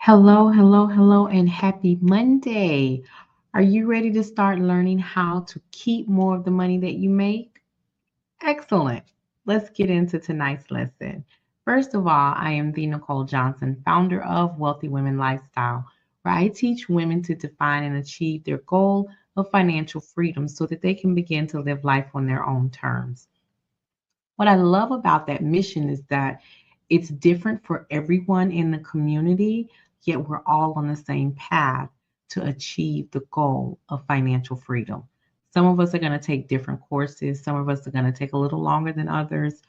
Hello, hello, hello, and happy Monday. Are you ready to start learning how to keep more of the money that you make? Excellent. Let's get into tonight's lesson. First of all, I am the Nicole Johnson, founder of Wealthy Women Lifestyle, where I teach women to define and achieve their goal of financial freedom so that they can begin to live life on their own terms. What I love about that mission is that it's different for everyone in the community, yet we're all on the same path to achieve the goal of financial freedom. Some of us are going to take different courses, some of us are going to take a little longer than others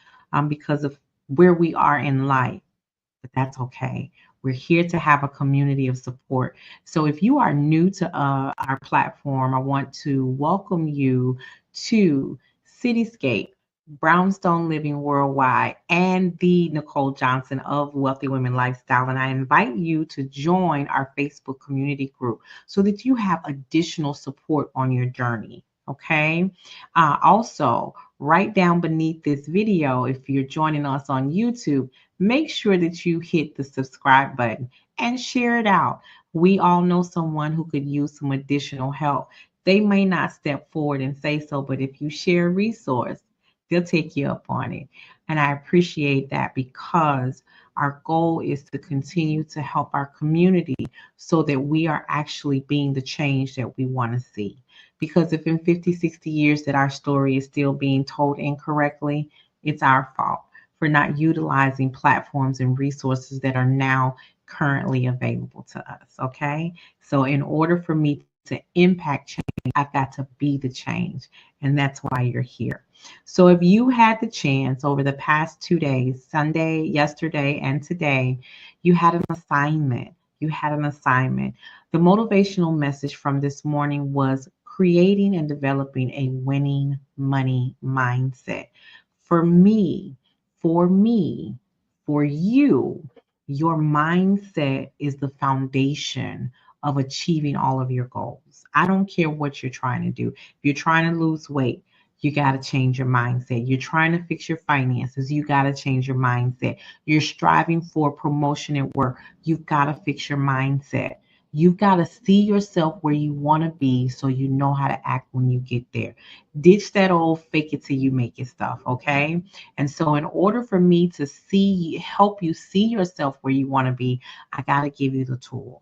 because of where we are in life, but that's okay. We're here to have a community of support. So if you are new to our platform, I want to welcome you to Cityscape, Brownstone Living Worldwide, and the Nicole Johnson of Wealthy Women Lifestyle. And I invite you to join our Facebook community group so that you have additional support on your journey. Okay. Also, right down beneath this video, if you're joining us on YouTube, make sure that you hit the subscribe button and share it out. We all know someone who could use some additional help. They may not step forward and say so, but if you share a resource, they'll take you up on it. And I appreciate that because our goal is to continue to help our community so that we are actually being the change that we want to see. Because if in 50, 60 years that our story is still being told incorrectly, it's our fault for not utilizing platforms and resources that are now currently available to us. Okay. So, in order for me to impact change, I've got to be the change. And that's why you're here. So, if you had the chance over the past 2 days, Sunday, yesterday, and today, you had an assignment. You had an assignment. The motivational message from this morning was creating and developing a winning money mindset. For me, for me, for you, your mindset is the foundation of achieving all of your goals. I don't care what you're trying to do. If you're trying to lose weight, you got to change your mindset. You're trying to fix your finances, you got to change your mindset. You're striving for promotion at work, you've got to fix your mindset. You've got to see yourself where you want to be so you know how to act when you get there. Ditch that old fake it till you make it stuff, okay? And so, in order for me to help you see yourself where you want to be, I got to give you the tools.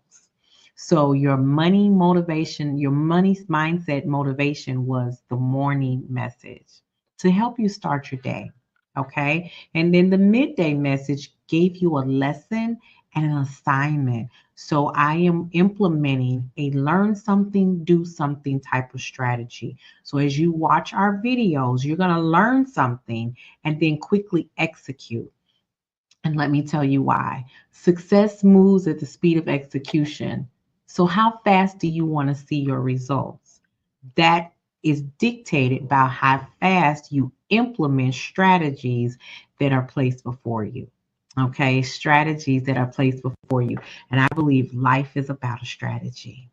So, your money motivation, your money mindset motivation was the morning message to help you start your day. Okay. And then the midday message gave you a lesson and an assignment. So, I am implementing a learn something, do something type of strategy. So, as you watch our videos, you're going to learn something and then quickly execute. And let me tell you why. Success moves at the speed of execution. So, how fast do you want to see your results? That is dictated by how fast you implement strategies that are placed before you. Okay, strategies that are placed before you. And I believe life is about a strategy.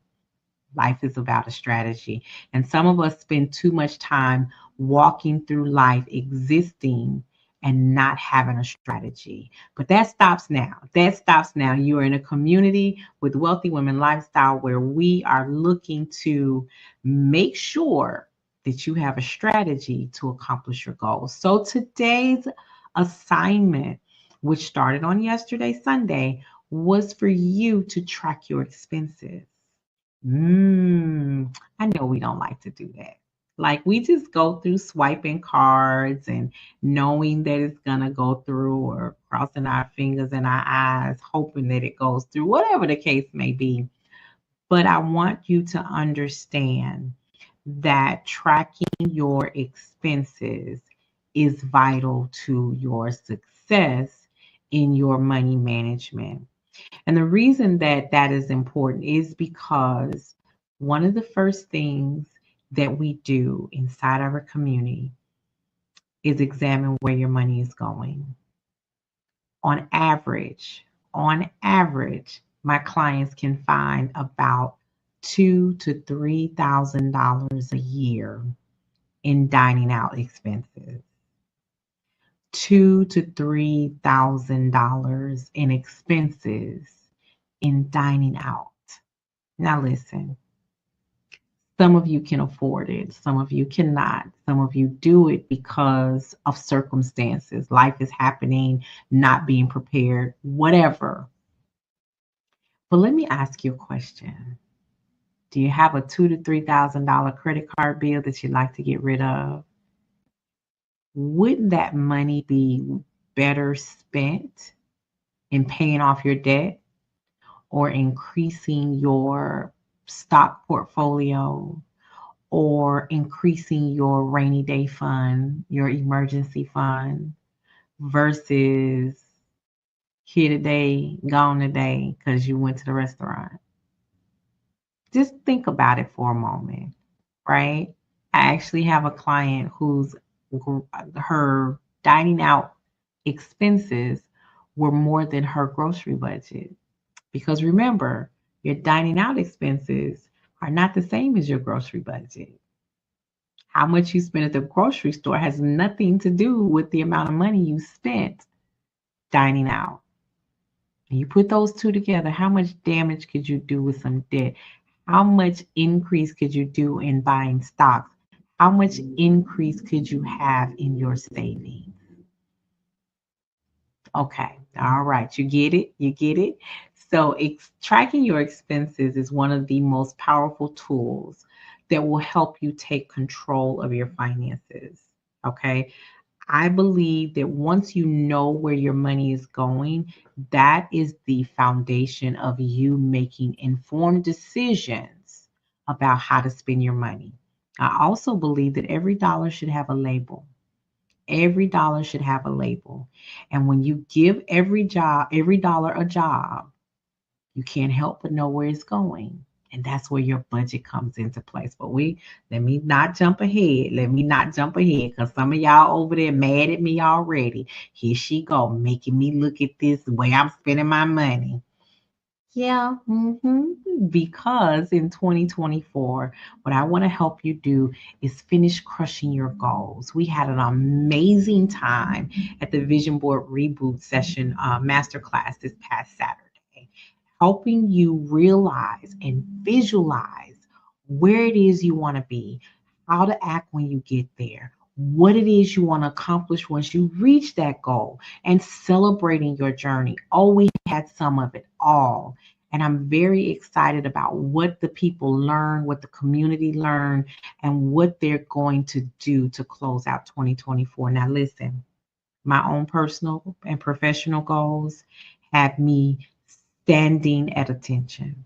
Life is about a strategy. And some of us spend too much time walking through life existing and not having a strategy. But that stops now. That stops now. You are in a community with Wealthy Women Lifestyle where we are looking to make sure that you have a strategy to accomplish your goals. So today's assignment, which started on yesterday, Sunday, was for you to track your expenses. I know we don't like to do that. Like we just go through swiping cards and knowing that it's gonna go through or crossing our fingers and our eyes, hoping that it goes through, whatever the case may be. But I want you to understand that tracking your expenses is vital to your success in your money management. And the reason that that is important is because one of the first things that we do inside our community is examine where your money is going. On average, my clients can find about $2,000 to $3,000 a year in dining out expenses. $2,000 to $3,000 in expenses in dining out. Now listen, some of you can afford it, some of you cannot. Some of you do it because of circumstances. Life is happening, not being prepared, whatever. But let me ask you a question. Do you have a $2,000 to $3,000 credit card bill that you'd like to get rid of? Wouldn't that money be better spent in paying off your debt or increasing your stock portfolio or increasing your rainy day fund, your emergency fund, versus here today, gone today because you went to the restaurant? Just think about it for a moment, right? I actually have a client whose her dining out expenses were more than her grocery budget. Because remember, your dining out expenses are not the same as your grocery budget. How much you spend at the grocery store has nothing to do with the amount of money you spent dining out. And you put those two together, how much damage could you do with some debt? How much increase could you do in buying stocks? How much increase could you have in your savings? Okay, all right, you get it, you get it. So tracking your expenses is one of the most powerful tools that will help you take control of your finances. Okay, I believe that once you know where your money is going, that is the foundation of you making informed decisions about how to spend your money. I also believe that every dollar should have a label. Every dollar should have a label. And when you give every dollar a job, you can't help but know where it's going. And that's where your budget comes into place. But let me not jump ahead. Let me not jump ahead because some of y'all over there mad at me already. Here she go, making me look at this the way I'm spending my money. Yeah, because in 2024, what I want to help you do is finish crushing your goals. We had an amazing time at the Vision Board Reboot Session Masterclass this past Saturday, helping you realize and visualize where it is you want to be, how to act when you get there, what it is you want to accomplish once you reach that goal, and celebrating your journey. Oh, we had some of it all. And I'm very excited about what the people learn, what the community learn, and what they're going to do to close out 2024. Now, listen, my own personal and professional goals have me standing at attention.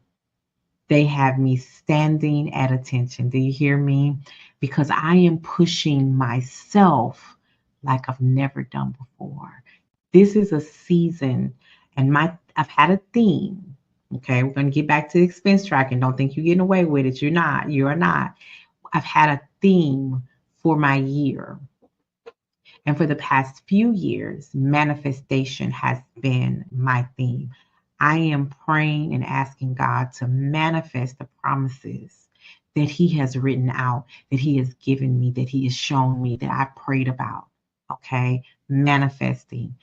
They have me standing at attention. Do you hear me? Because I am pushing myself like I've never done before. This is a season, and I've had a theme. Okay, we're going to get back to expense tracking. Don't think you're getting away with it. You're not. You are not. I've had a theme for my year. And for the past few years, manifestation has been my theme. I am praying and asking God to manifest the promises that He has written out, that He has given me, that He has shown me, that I prayed about. Okay, manifesting.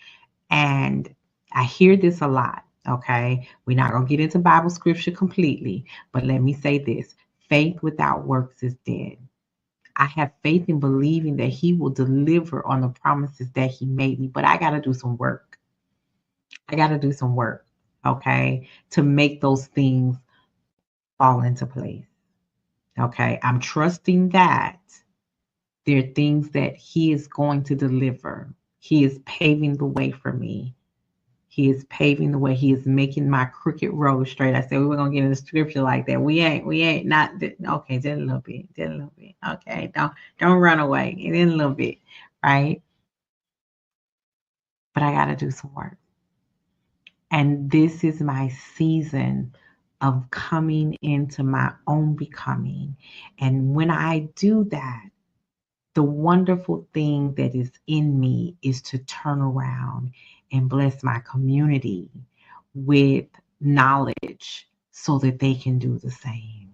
And I hear this a lot. Okay, we're not going to get into Bible scripture completely, but let me say this: faith without works is dead. I have faith in believing that He will deliver on the promises that He made me, but I got to do some work. I got to do some work, okay, to make those things fall into place. Okay, I'm trusting that there are things that He is going to deliver. He is paving the way for me. He is paving the way. He is making my crooked road straight. I said we were gonna get in the scripture like that. We ain't not okay, just a little bit. Okay. Don't run away. It in a little bit, right? But I gotta do some work. And this is my season of coming into my own becoming. And when I do that, the wonderful thing that is in me is to turn around and bless my community with knowledge so that they can do the same.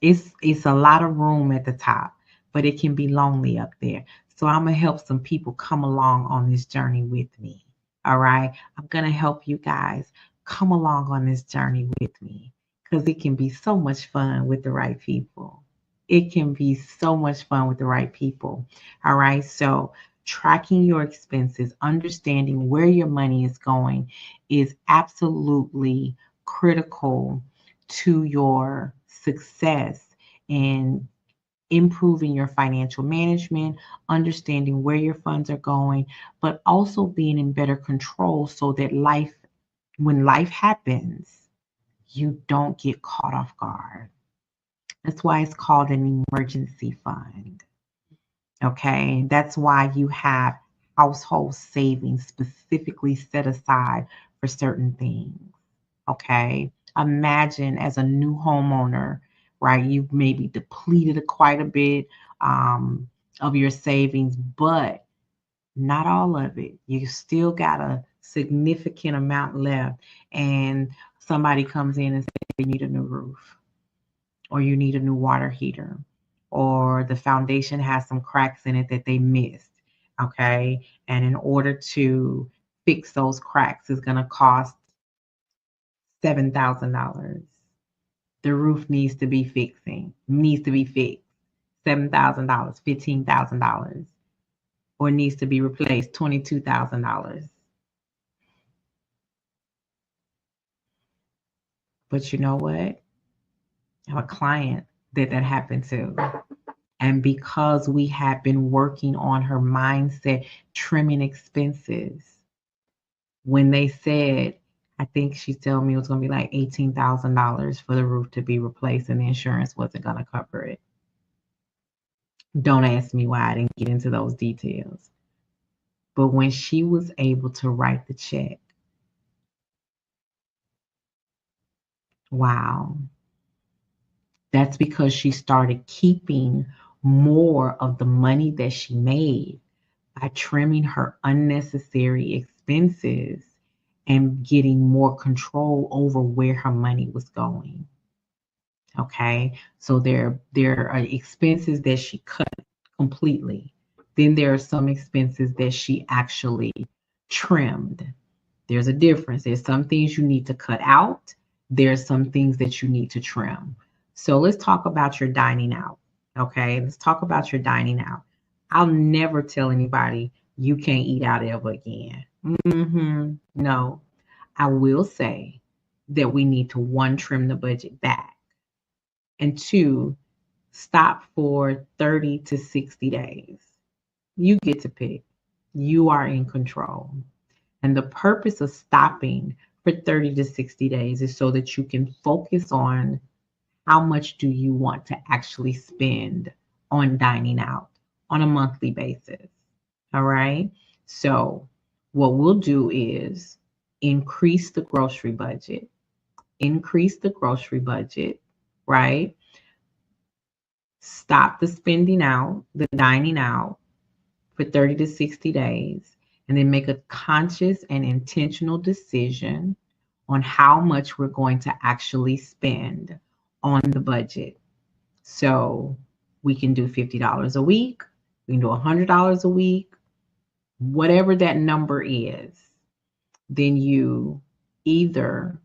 It's a lot of room at the top, but it can be lonely up there. So I'm going to help some people come along on this journey with me. All right. I'm going to help you guys come along on this journey with me, because it can be so much fun with the right people. It can be so much fun with the right people. All right. So, tracking your expenses, understanding where your money is going is absolutely critical to your success in improving your financial management, understanding where your funds are going, but also being in better control so that when life happens, you don't get caught off guard. That's why it's called an emergency fund. Okay. That's why you have household savings specifically set aside for certain things. Okay. Imagine as a new homeowner, right? You've maybe depleted quite a bit of your savings, but not all of it. You still got a significant amount left. And somebody comes in and says you need a new roof, or you need a new water heater, or the foundation has some cracks in it that they missed. Okay. And in order to fix those cracks is going to cost $7,000. The roof needs to be fixed. $7,000, $15,000, or needs to be replaced, $22,000. But you know what? I have a client that happened to. And because we have been working on her mindset, trimming expenses, when they said, I think she told me it was going to be like $18,000 for the roof to be replaced and the insurance wasn't going to cover it. Don't ask me why I didn't get into those details. But when she was able to write the check, wow, that's because she started keeping more of the money that she made by trimming her unnecessary expenses and getting more control over where her money was going. Okay. So there are expenses that she cut completely. Then there are some expenses that she actually trimmed. There's a difference. There's some things you need to cut out. There's some things that you need to trim. So let's talk about your dining out. Okay. Let's talk about your dining out. I'll never tell anybody you can't eat out ever again. No, I will say that we need to, one, trim the budget back, and two, stop for 30 to 60 days. You get to pick. You are in control. And the purpose of stopping for 30 to 60 days is so that you can focus on how much do you want to actually spend on dining out on a monthly basis. All right. So what we'll do is increase the grocery budget, right? Stop the spending out, the dining out for 30 to 60 days, and then make a conscious and intentional decision on how much we're going to actually spend on the budget. So we can do $50 a week, we can do $100 a week, whatever that number is. Then you either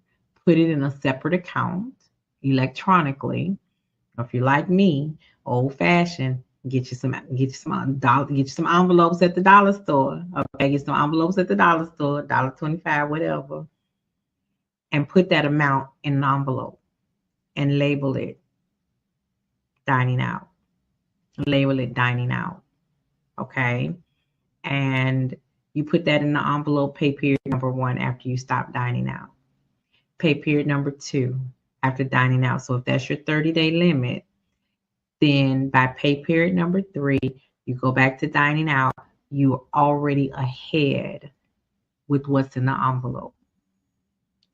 put it in a separate account electronically, or if you're like me, old fashioned, get you some envelopes at the dollar store. Okay, get some envelopes at the dollar store, $1.25, whatever, and put that amount in an envelope and label it dining out. Label it dining out. Okay. And you put that in the envelope, pay period number 1 after you stop dining out. Pay period number 2 after dining out. So if that's your 30-day limit, then by pay period number 3, you go back to dining out. You're already ahead with what's in the envelope.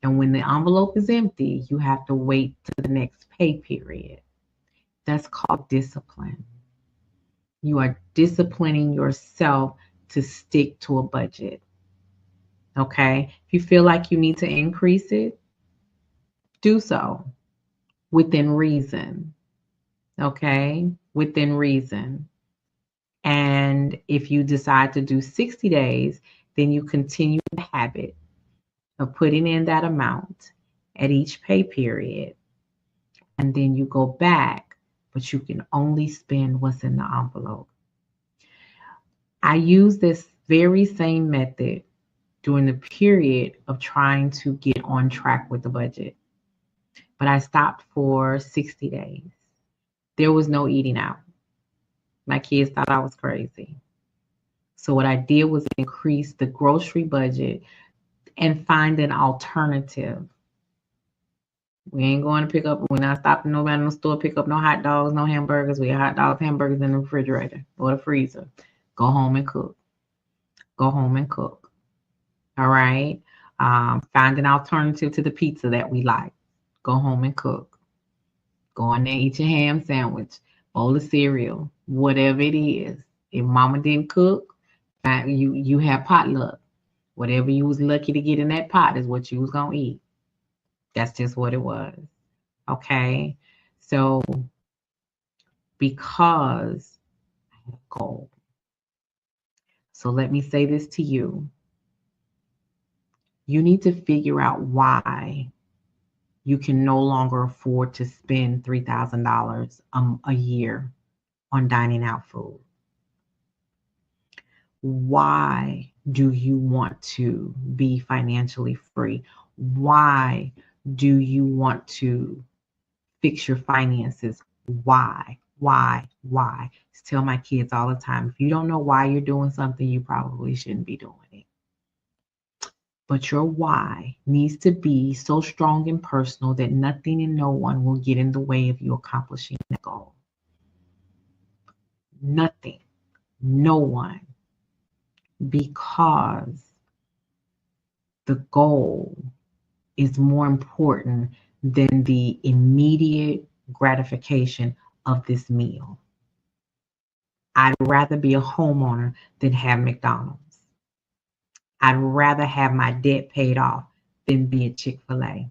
And when the envelope is empty, you have to wait to the next pay period. That's called discipline. You are disciplining yourself to stick to a budget. Okay? If you feel like you need to increase it, do so within reason. Okay? Within reason. And if you decide to do 60 days, then you continue the habit of putting in that amount at each pay period, and then you go back, but you can only spend what's in the envelope. I use this very same method during the period of trying to get on track with the budget, but I stopped for 60 days. There was no eating out. My kids thought I was crazy. So what I did was increase the grocery budget and find an alternative. We ain't going to pick up, we're not stopping nobody in the store, pick up no hot dogs, no hamburgers. We have hot dogs, hamburgers in the refrigerator or the freezer. Go home and cook. Go home and cook. All right. Find an alternative to the pizza that we like. Go home and cook. Go in there, eat your ham sandwich, bowl of cereal, whatever it is. If mama didn't cook, you have potluck. Whatever you was lucky to get in that pot is what you was gonna eat. That's just what it was. Okay. So because I had a goal. So let me say this to you. You need to figure out why you can no longer afford to spend $3,000 a year on dining out food. Why do you want to be financially free? Why do you want to fix your finances? Why? I tell my kids all the time, if you don't know why you're doing something, you probably shouldn't be doing it. But your why needs to be so strong and personal that nothing and no one will get in the way of you accomplishing that goal. Nothing, no one, because the goal is more important than the immediate gratification of this meal. I'd rather be a homeowner than have McDonald's. I'd rather have my debt paid off than be at Chick-fil-A.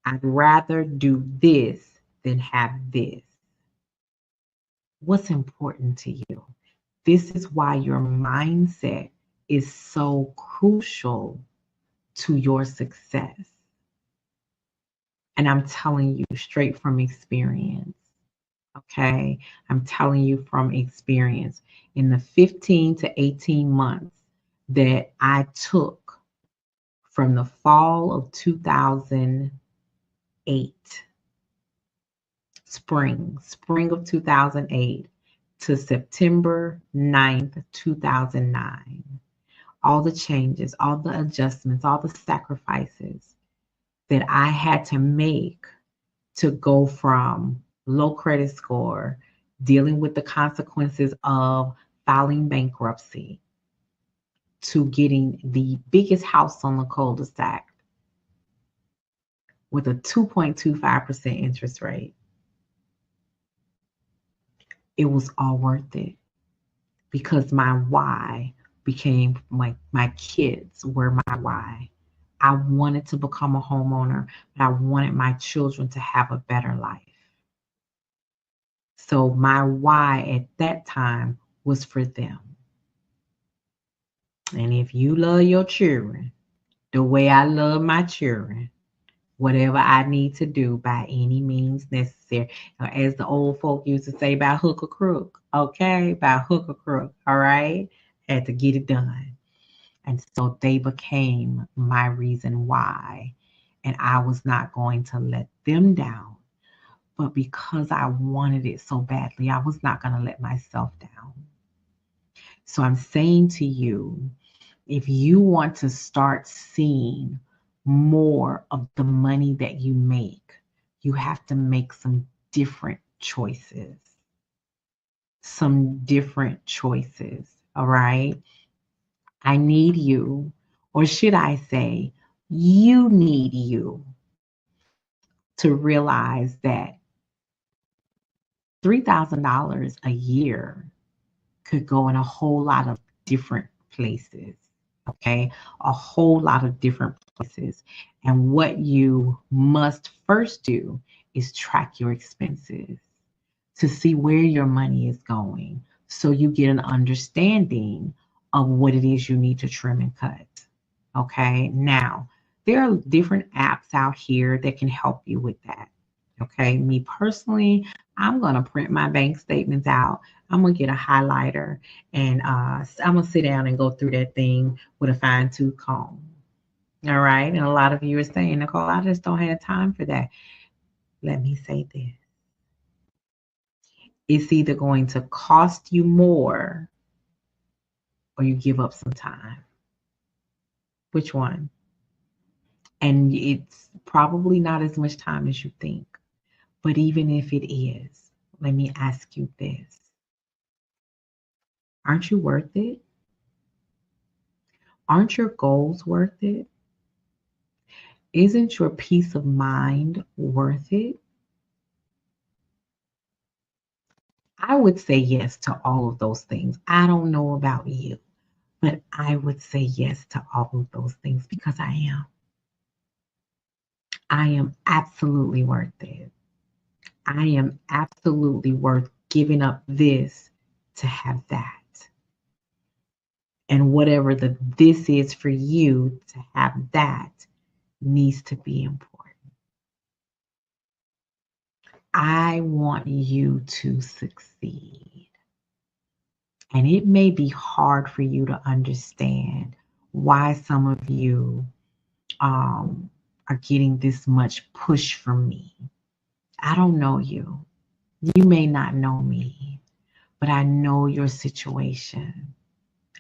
I'd rather do this than have this. What's important to you? This is why your mindset is so crucial to your success. And I'm telling you straight from experience. Okay? I'm telling you from experience. In the 15 to 18 months that I took from the fall of 2008, spring of 2008 to September 9th, 2009, all the changes, all the adjustments, all the sacrifices that I had to make to go from low credit score, dealing with the consequences of filing bankruptcy, to getting the biggest house on the cul-de-sac with a 2.25% interest rate. It was all worth it because my why became my kids were my why. I wanted to become a homeowner, but I wanted my children to have a better life. So my why at that time was for them. And if you love your children the way I love my children, whatever I need to do by any means necessary, as the old folk used to say, by hook or crook, okay? By hook or crook, all right? Had to get it done. And so they became my reason why. And I was not going to let them down. But because I wanted it so badly, I was not going to let myself down. So I'm saying to you, if you want to start seeing more of the money that you make, you have to make some different choices. Some different choices, all right? I need you, or should I say, you need you to realize that $3,000 a year could go in a whole lot of different places, okay? A whole lot of different places. And what you must first do is track your expenses to see where your money is going so you get an understanding of what it is you need to trim and cut. Okay. Now, there are different apps out here that can help you with that. Okay. Me personally, I'm going to print my bank statements out. I'm going to get a highlighter and I'm going to sit down and go through that thing with a fine tooth comb. All right. And a lot of you are saying, Nicole, I just don't have time for that. Let me say this. It's either going to cost you more or you give up some time. Which one? And it's probably not as much time as you think. But even if it is, let me ask you this. Aren't you worth it? Aren't your goals worth it? Isn't your peace of mind worth it? I would say yes to all of those things. I don't know about you, but I would say yes to all of those things because I am. I am absolutely worth it. I am absolutely worth giving up this to have that. And whatever the this is for you to have that needs to be important. I want you to succeed. And it may be hard for you to understand why some of you are getting this much push from me. I don't know you. You may not know me, but I know your situation.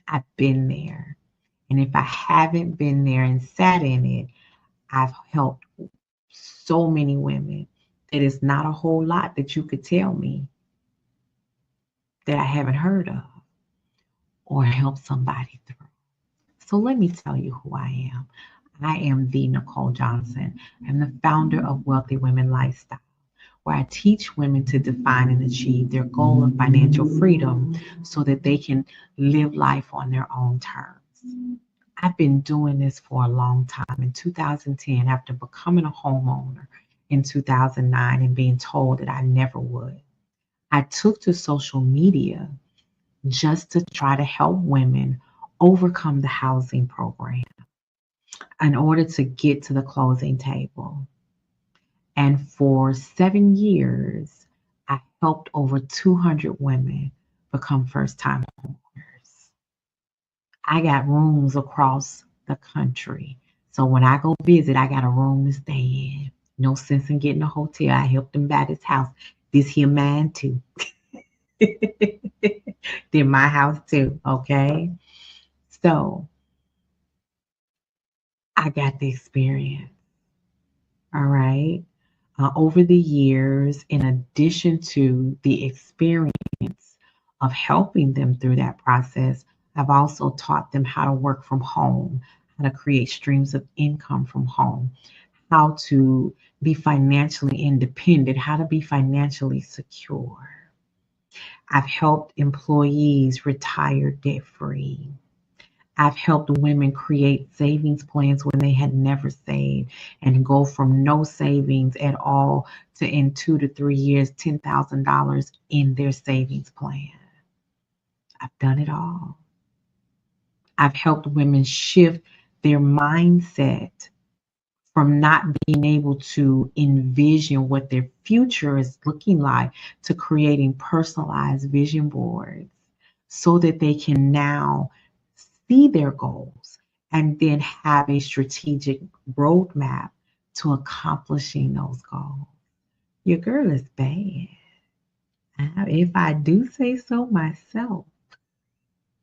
I've been there. And if I haven't been there and sat in it, I've helped so many women that it's not a whole lot that you could tell me that I haven't heard of or help somebody through. So let me tell you who I am. I am the Nicole Johnson. I'm the founder of Wealthy Women Lifestyle, where I teach women to define and achieve their goal of financial freedom so that they can live life on their own terms. I've been doing this for a long time. In 2010, after becoming a homeowner in 2009 and being told that I never would, I took to social media just to try to help women overcome the housing program in order to get to the closing table. And for 7 years, I helped over 200 women become first time homeowners. I got rooms across the country. So when I go visit, I got a room to stay in. No sense in getting a hotel. I helped them buy this house. This here mine too. They're my house too. Okay. So I got the experience. All right. Over the years, in addition to the experience of helping them through that process, I've also taught them how to work from home, how to create streams of income from home, how to be financially independent, how to be financially secure. I've helped employees retire debt free. I've helped women create savings plans when they had never saved and go from no savings at all to in 2 to 3 years, $10,000 in their savings plan. I've done it all. I've helped women shift their mindset from not being able to envision what their future is looking like to creating personalized vision boards so that they can now see their goals and then have a strategic roadmap to accomplishing those goals. Your girl is bad, if I do say so myself.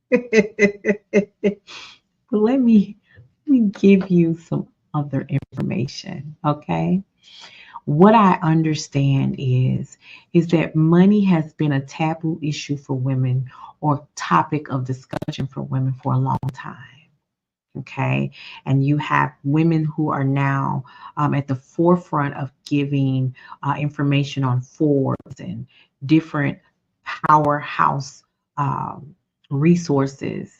But let me give you some other information, okay? What I understand is that money has been a taboo issue for women or topic of discussion for women for a long time. Okay. And you have women who are now at the forefront of giving information on Forbes and different powerhouse resources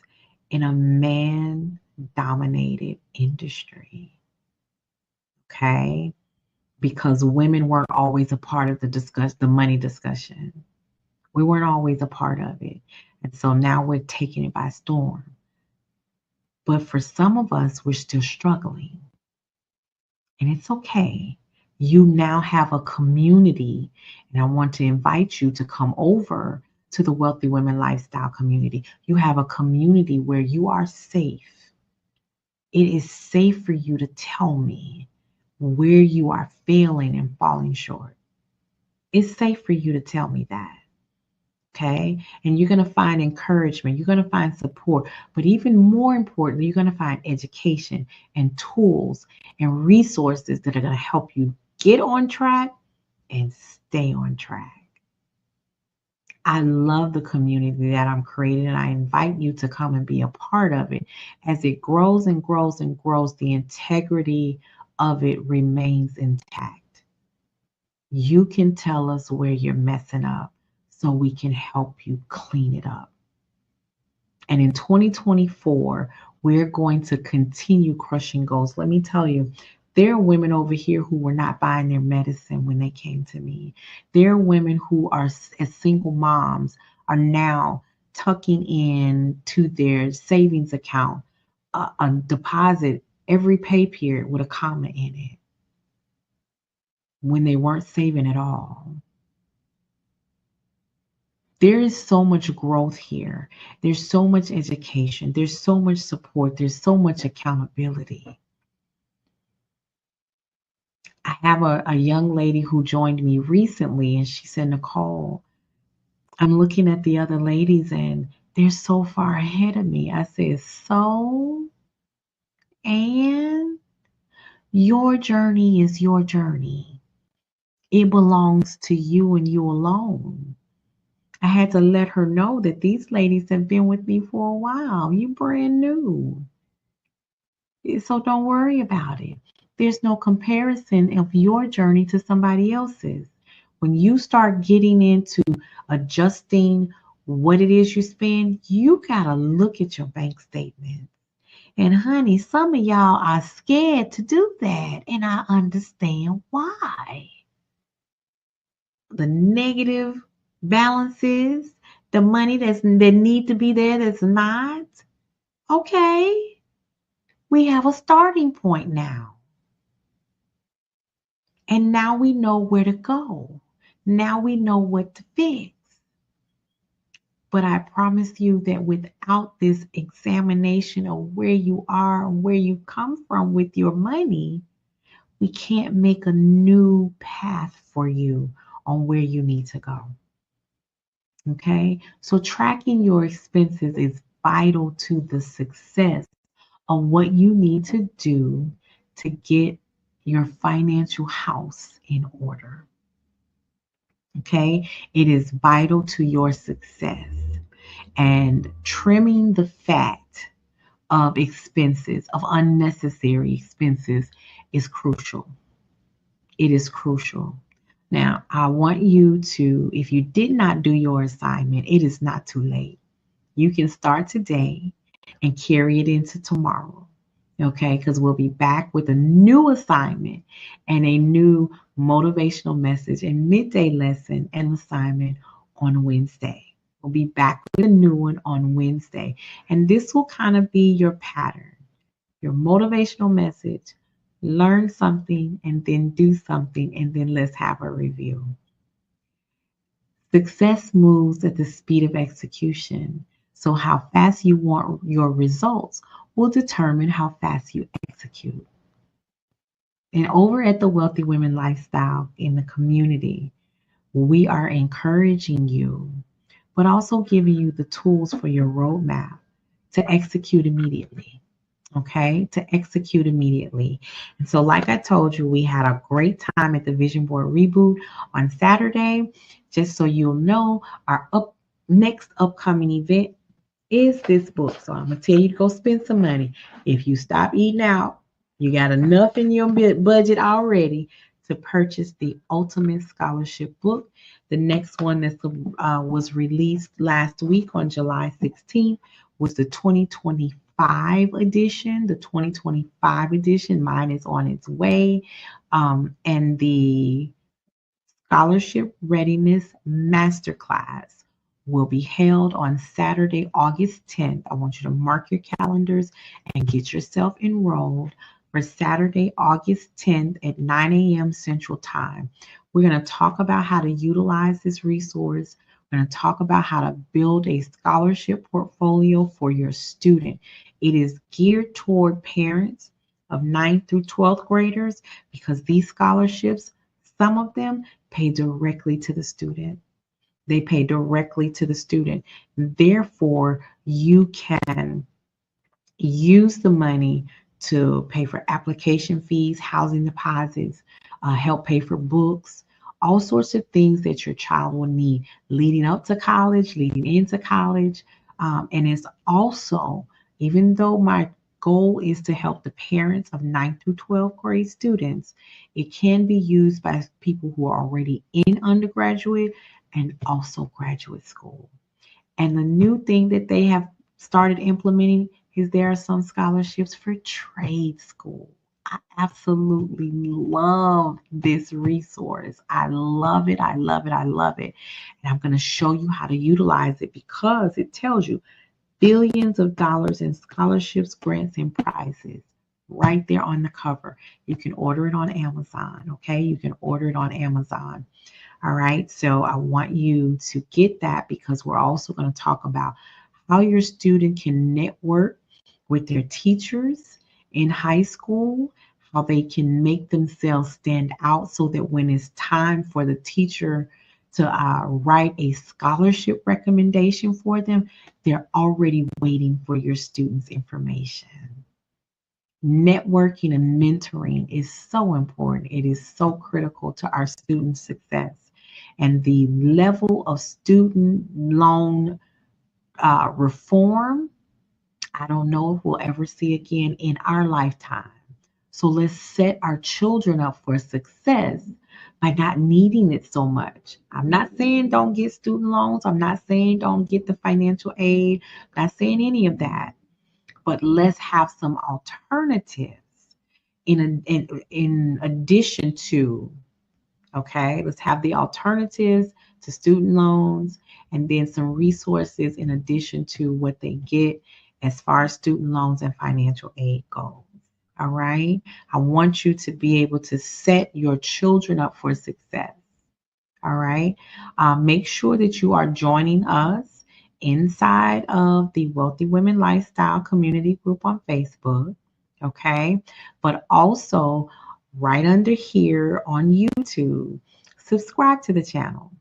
in a man dominated industry. Okay. Because women weren't always a part of the money discussion. We weren't always a part of it. And so now we're taking it by storm. But for some of us, we're still struggling. And it's okay. You now have a community, and I want to invite you to come over to the Wealthy Women Lifestyle community. You have a community where you are safe. It is safe for you to tell me where you are failing and falling short. It's safe for you to tell me that. Okay. And you're going to find encouragement. You're going to find support. But even more importantly, you're going to find education and tools and resources that are going to help you get on track and stay on track. I love the community that I'm creating, and I invite you to come and be a part of it. As it grows and grows and grows, the integrity of it remains intact. You can tell us where you're messing up so we can help you clean it up. And in 2024, we're going to continue crushing goals. Let me tell you, there are women over here who were not buying their medicine when they came to me. There are women who are, as single moms, are now tucking in to their savings account a deposit every pay period with a comma in it when they weren't saving at all. There is so much growth here. There's so much education. There's so much support. There's so much accountability. I have a young lady who joined me recently, and she said, Nicole, I'm looking at the other ladies and they're so far ahead of me. I said, so, and your journey is your journey. It belongs to you and you alone. I had to let her know that these ladies have been with me for a while. You brand new. So don't worry about it. There's no comparison of your journey to somebody else's. When you start getting into adjusting what it is you spend, you got to look at your bank statement. And honey, some of y'all are scared to do that. And I understand why. The negative balances, the money that need to be there that's not. Okay, we have a starting point now. And now we know where to go. Now we know what to fix. But I promise you that without this examination of where you are and where you come from with your money, we can't make a new path for you on where you need to go. Okay? So tracking your expenses is vital to the success of what you need to do to get your financial house in order. Okay, it is vital to your success. And trimming the fat of expenses, of unnecessary expenses, is crucial. It is crucial. Now, I want you to, if you did not do your assignment, it is not too late. You can start today and carry it into tomorrow. Okay, because we'll be back with a new assignment and a new motivational message and midday lesson and assignment on Wednesday. We'll be back with a new one on Wednesday. And this will kind of be your pattern, your motivational message, learn something and then do something, and then let's have a review. Success moves at the speed of execution. So how fast you want your results will determine how fast you execute. And over at the Wealthy Women Lifestyle in the community, we are encouraging you, but also giving you the tools for your roadmap to execute immediately. Okay, to execute immediately. And so, like I told you, we had a great time at the Vision Board Reboot on Saturday. Just so you'll know, our next upcoming event is this book. So I'm gonna tell you to go spend some money. If you stop eating out, you got enough in your budget already to purchase the Ultimate Scholarship book. The next one that was released last week on July 16th was the 2025 edition. The 2025 edition, mine is on its way. And the Scholarship Readiness Masterclass will be held on Saturday, August 10th. I want you to mark your calendars and get yourself enrolled for Saturday, August 10th at 9 a.m. Central Time. We're going to talk about how to utilize this resource. We're going to talk about how to build a scholarship portfolio for your student. It is geared toward parents of 9th through 12th graders because these scholarships, some of them pay directly to the student. They pay directly to the student. Therefore, you can use the money to pay for application fees, housing deposits, help pay for books, all sorts of things that your child will need leading up to college, leading into college. And it's also, even though my goal is to help the parents of 9th through 12th grade students, it can be used by people who are already in undergraduate and also graduate school. And the new thing that they have started implementing is there are some scholarships for trade school. I absolutely love this resource. I love it. I love it. I love it. And I'm going to show you how to utilize it because it tells you billions of dollars in scholarships, grants, and prizes right there on the cover. You can order it on Amazon. Okay. You can order it on Amazon. All right. So I want you to get that because we're also going to talk about how your student can network with their teachers in high school, how they can make themselves stand out so that when it's time for the teacher to write a scholarship recommendation for them, they're already waiting for your student's information. Networking and mentoring is so important. It is so critical to our student success. And the level of student loan reform, I don't know if we'll ever see again in our lifetime. So let's set our children up for success by not needing it so much. I'm not saying don't get student loans. I'm not saying don't get the financial aid. I'm not saying any of that. But let's have some alternatives in addition to, okay, let's have the alternatives to student loans and then some resources in addition to what they get as far as student loans and financial aid goes. All right. I want you to be able to set your children up for success. All right. Make sure that you are joining us inside of the Wealthy Women Lifestyle Community Group on Facebook. Okay. But also right under here on YouTube, subscribe to the channel.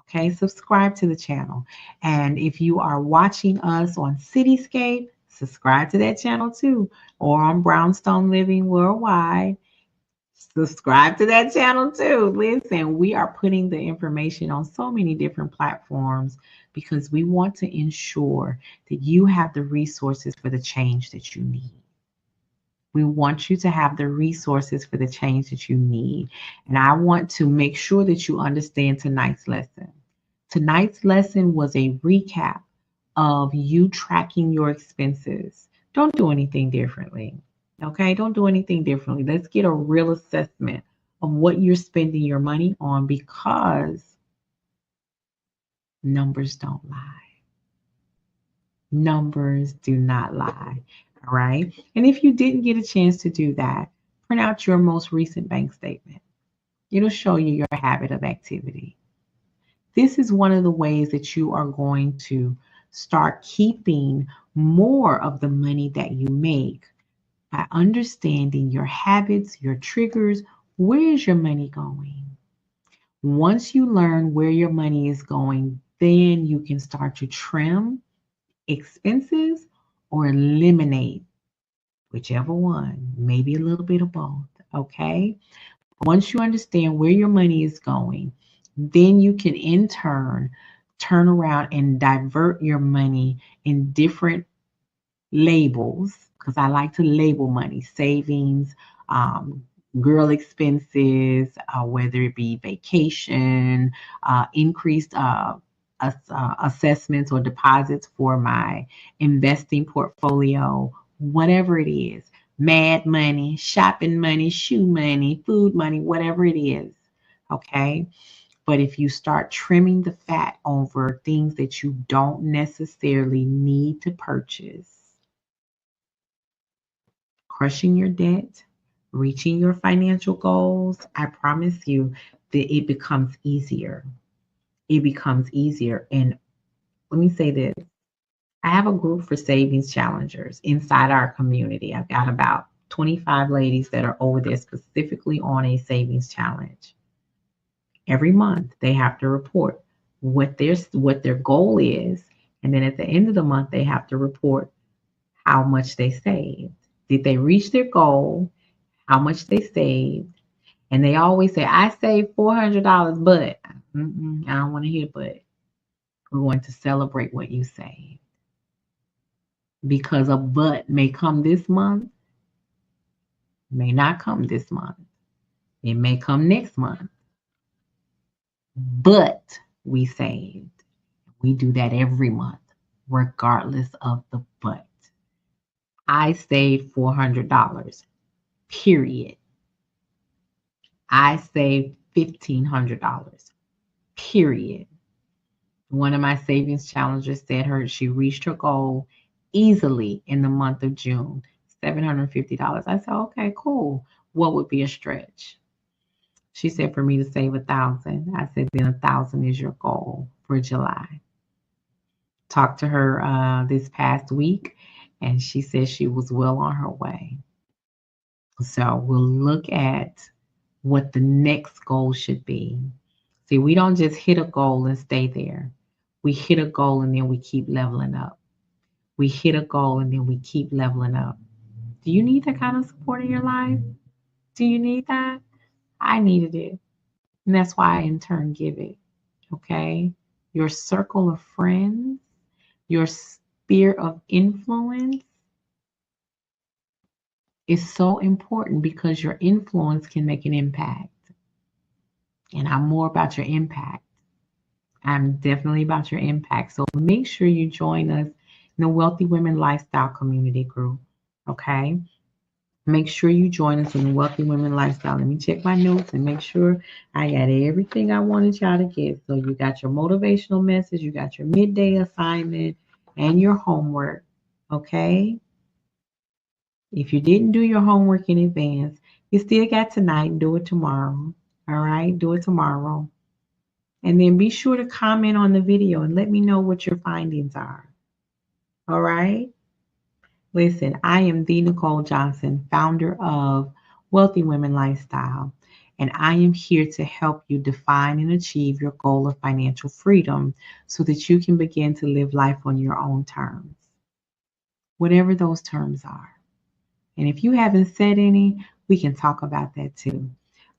Okay. Subscribe to the channel. And if you are watching us on Cityscape, subscribe to that channel too, or on Brownstone Living Worldwide. Subscribe to that channel too. Listen, we are putting the information on so many different platforms because we want to ensure that you have the resources for the change that you need. We want you to have the resources for the change that you need. And I want to make sure that you understand tonight's lesson. Tonight's lesson was a recap of you tracking your expenses. Don't do anything differently. Okay, don't do anything differently. Let's get a real assessment of what you're spending your money on because numbers don't lie. Numbers do not lie. All right. And if you didn't get a chance to do that, print out your most recent bank statement. It'll show you your habit of activity. This is one of the ways that you are going to start keeping more of the money that you make by understanding your habits, your triggers. Where is your money going? Once you learn where your money is going, then you can start to trim expenses or eliminate, whichever one, maybe a little bit of both. Okay. Once you understand where your money is going, then you can in turn turn around and divert your money in different labels, because I like to label money: savings, girl expenses, whether it be vacation, increased assessments or deposits for my investing portfolio, whatever it is, mad money, shopping money, shoe money, food money, whatever it is. Okay. But if you start trimming the fat over things that you don't necessarily need to purchase, crushing your debt, reaching your financial goals, I promise you that it becomes easier. It becomes easier. And let me say this. I have a group for savings challengers inside our community. I've got about 25 ladies that are over there specifically on a savings challenge. Every month they have to report what their goal is, and then at the end of the month they have to report how much they saved. Did they reach their goal? How much they saved? And they always say, "I saved $400, but I don't want to hear but." We're going to celebrate what you saved, because a but may come this month, may not come this month. It may come next month, but we saved. We do that every month, regardless of the but. I saved $400, period. I saved $1,500, period. One of my savings challengers said she reached her goal easily in the month of June, $750. I said, okay, cool. What would be a stretch? She said for me to save 1,000. I said, then 1,000 is your goal for July. Talked to her this past week, and she said she was well on her way. So we'll look at what the next goal should be. See, we don't just hit a goal and stay there. We hit a goal and then we keep leveling up. We hit a goal and then we keep leveling up. Do you need that kind of support in your life? Do you need that? I needed it. And that's why I in turn give it. Okay? Your circle of friends, your sphere of influence is so important, because your influence can make an impact. And I'm more about your impact. I'm definitely about your impact. So make sure you join us in the Wealthy Women Lifestyle Community Group. Okay? Make sure you join us in the Wealthy Women Lifestyle. Let me check my notes and make sure I got everything I wanted y'all to get. So you got your motivational message, you got your midday assignment, and your homework. Okay? If you didn't do your homework in advance, you still got tonight. Do it tomorrow. All right? Do it tomorrow. And then be sure to comment on the video and let me know what your findings are. All right? Listen, I am the Nicole Johnson, founder of Wealthy Women Lifestyle, and I am here to help you define and achieve your goal of financial freedom so that you can begin to live life on your own terms, whatever those terms are. And if you haven't said any, we can talk about that too.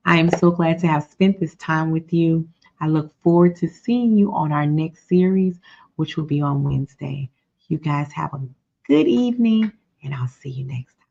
I am so glad to have spent this time with you. I look forward to seeing you on our next series, which will be on Wednesday. You guys have a good evening, and I'll see you next time.